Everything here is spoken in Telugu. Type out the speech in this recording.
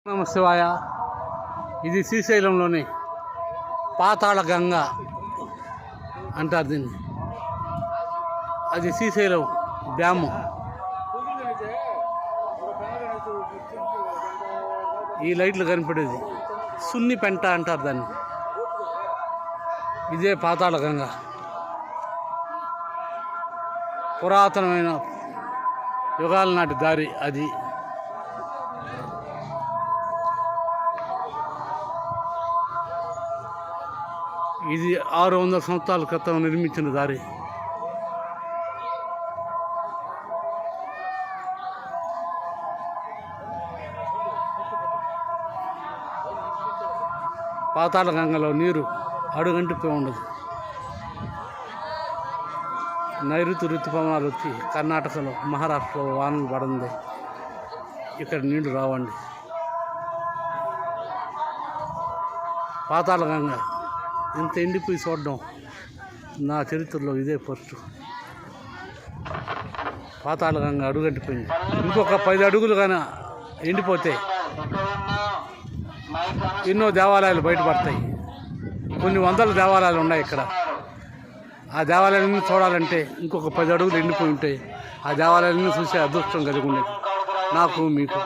నమ శివాయ. ఇది శ్రీశైలంలోని పాతాళ గంగ అంటారు దీన్ని. అది శ్రీశైలం డ్యాము. ఈ లైట్లు కనిపడేది సున్ని పెంట అంటారు దాన్ని. ఇదే పాతాళ గంగ. పురాతనమైన యుగాల నాటి దారి అది. ఇది 600 సంవత్సరాల క్రితం నిర్మించిన దారి. పాతాళ గంగలో నీరు అడుగంటిపోయి ఉండదు. నైరుతి ఋతుపవనాలు వచ్చి కర్ణాటకలో, మహారాష్ట్రలో వానలు పడింది. ఇక్కడ నీళ్లు రావండి. పాతాళ గంగ ఇంత ఎండిపోయి చూడడం నా చరిత్రలో ఇదే ఫస్ట్. పాతాళ గంగ అడుగంటిపోయింది. ఇంకొక 10 అడుగులు కానీ ఎండిపోతే ఎన్నో దేవాలయాలు బయటపడతాయి. కొన్ని వందల దేవాలయాలు ఉన్నాయి ఇక్కడ. ఆ దేవాలయాలన్నీ చూడాలంటే ఇంకొక 10 అడుగులు ఎండిపోయి ఉంటాయి. ఆ దేవాలయాలన్నీ చూసే అదృష్టం కలిగి ఉండేది నాకు, మీకు.